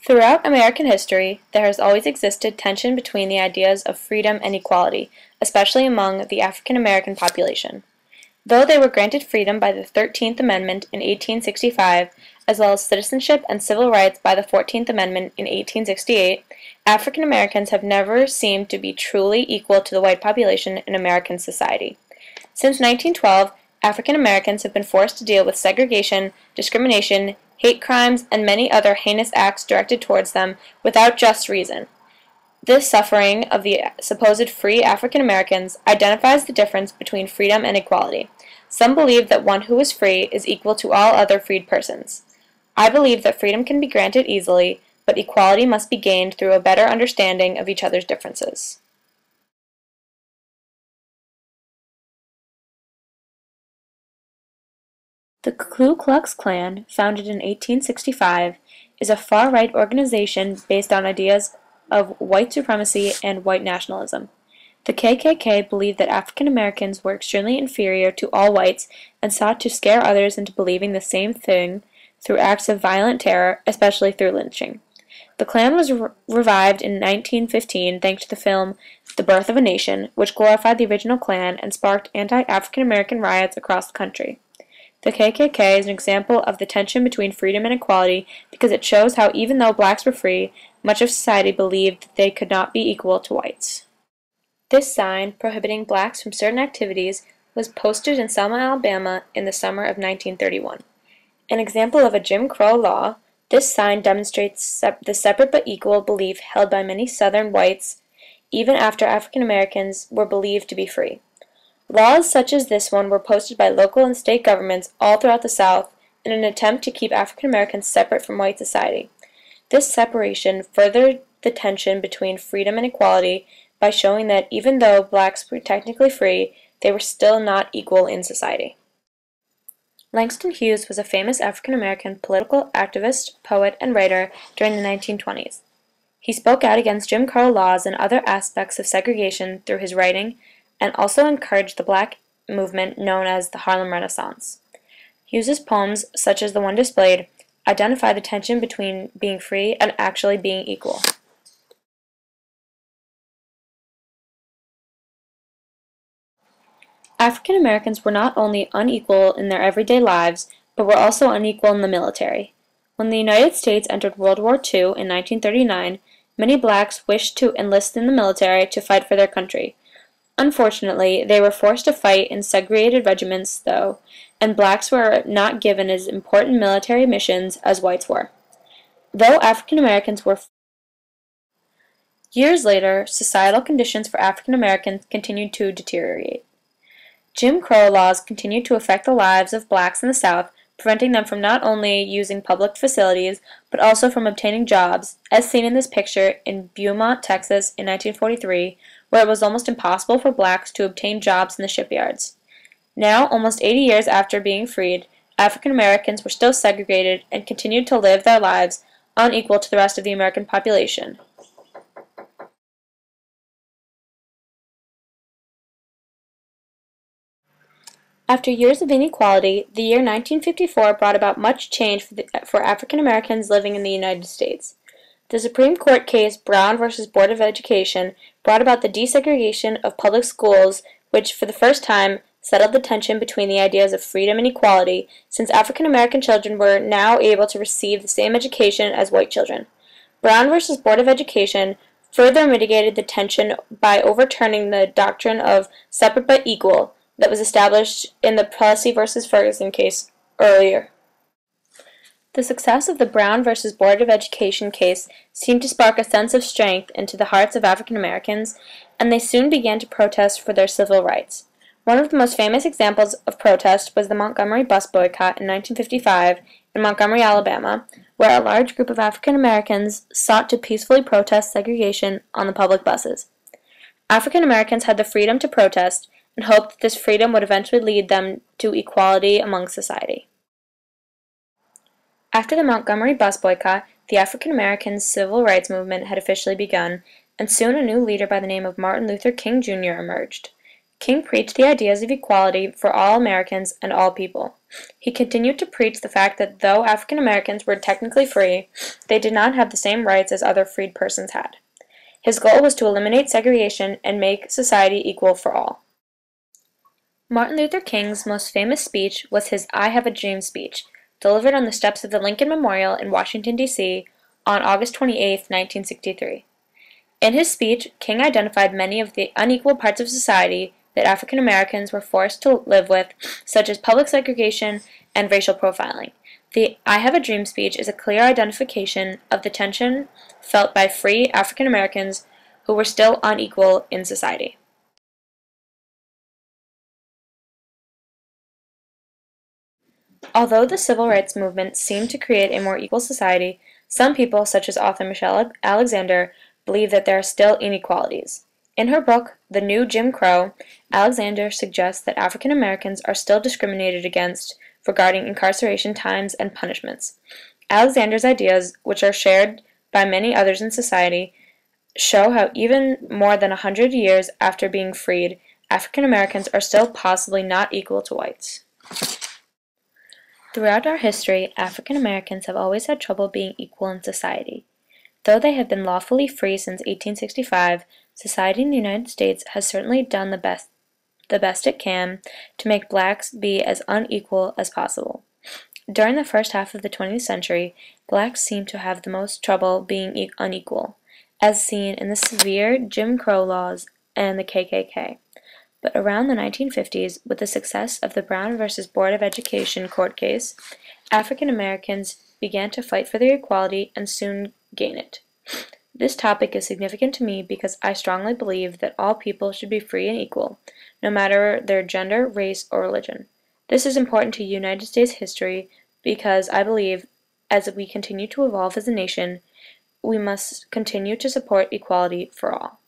Throughout American history, there has always existed tension between the ideas of freedom and equality, especially among the African American population. Though they were granted freedom by the 13th Amendment in 1865, as well as citizenship and civil rights by the 14th Amendment in 1868, African Americans have never seemed to be truly equal to the white population in American society. Since 1912, African Americans have been forced to deal with segregation, discrimination, hate crimes, and many other heinous acts directed towards them without just reason. This suffering of the supposed free African Americans identifies the difference between freedom and equality. Some believe that one who is free is equal to all other freed persons. I believe that freedom can be granted easily, but equality must be gained through a better understanding of each other's differences. The Ku Klux Klan, founded in 1865, is a far-right organization based on ideas of white supremacy and white nationalism. The KKK believed that African Americans were extremely inferior to all whites and sought to scare others into believing the same thing through acts of violent terror, especially through lynching. The Klan was revived in 1915 thanks to the film The Birth of a Nation, which glorified the original Klan and sparked anti-African American riots across the country. The KKK is an example of the tension between freedom and equality because it shows how even though blacks were free, much of society believed that they could not be equal to whites. This sign, prohibiting blacks from certain activities, was posted in Selma, Alabama in the summer of 1931. An example of a Jim Crow law, this sign demonstrates the separate but equal belief held by many Southern whites even after African Americans were believed to be free. Laws such as this one were posted by local and state governments all throughout the South in an attempt to keep African Americans separate from white society. This separation furthered the tension between freedom and equality by showing that even though blacks were technically free, they were still not equal in society. Langston Hughes was a famous African American political activist, poet, and writer during the 1920s. He spoke out against Jim Crow laws and other aspects of segregation through his writing, and also encouraged the black movement known as the Harlem Renaissance. Hughes's poems, such as the one displayed, identify the tension between being free and actually being equal. African Americans were not only unequal in their everyday lives, but were also unequal in the military. When the United States entered World War II in 1939, many blacks wished to enlist in the military to fight for their country. Unfortunately, they were forced to fight in segregated regiments, though, and blacks were not given as important military missions as whites were. Though African Americans were Years later, societal conditions for African Americans continued to deteriorate. Jim Crow laws continued to affect the lives of blacks in the South, preventing them from not only using public facilities, but also from obtaining jobs, as seen in this picture in Beaumont, Texas in 1943, where it was almost impossible for blacks to obtain jobs in the shipyards. Now, almost 80 years after being freed, African Americans were still segregated and continued to live their lives unequal to the rest of the American population. After years of inequality, the year 1954 brought about much change for African Americans living in the United States. The Supreme Court case Brown v. Board of Education brought about the desegregation of public schools, which for the first time settled the tension between the ideas of freedom and equality, since African American children were now able to receive the same education as white children. Brown v. Board of Education further mitigated the tension by overturning the doctrine of separate but equal that was established in the Plessy v. Ferguson case earlier. The success of the Brown v. Board of Education case seemed to spark a sense of strength into the hearts of African Americans, and they soon began to protest for their civil rights. One of the most famous examples of protest was the Montgomery bus boycott in 1955 in Montgomery, Alabama, where a large group of African Americans sought to peacefully protest segregation on the public buses. African Americans had the freedom to protest and hoped that this freedom would eventually lead them to equality among society. After the Montgomery bus boycott, the African American civil rights movement had officially begun, and soon a new leader by the name of Martin Luther King Jr. emerged. King preached the ideas of equality for all Americans and all people. He continued to preach the fact that though African Americans were technically free, they did not have the same rights as other freed persons had. His goal was to eliminate segregation and make society equal for all. Martin Luther King's most famous speech was his I Have a Dream speech, delivered on the steps of the Lincoln Memorial in Washington, D.C. on August 28, 1963. In his speech, King identified many of the unequal parts of society that African Americans were forced to live with, such as public segregation and racial profiling. The I Have a Dream speech is a clear identification of the tension felt by free African Americans who were still unequal in society. Although the civil rights movement seemed to create a more equal society, some people, such as author Michelle Alexander, believe that there are still inequalities. In her book, The New Jim Crow, Alexander suggests that African Americans are still discriminated against regarding incarceration times and punishments. Alexander's ideas, which are shared by many others in society, show how even more than 100 years after being freed, African Americans are still possibly not equal to whites. Throughout our history, African Americans have always had trouble being equal in society. Though they have been lawfully free since 1865, society in the United States has certainly done the best it can to make blacks be as unequal as possible. During the first half of the 20th century, blacks seem to have the most trouble being unequal, as seen in the severe Jim Crow laws and the KKK. But around the 1950s, with the success of the Brown v. Board of Education court case, African Americans began to fight for their equality and soon gain it. This topic is significant to me because I strongly believe that all people should be free and equal, no matter their gender, race, or religion. This is important to United States history because I believe, as we continue to evolve as a nation, we must continue to support equality for all.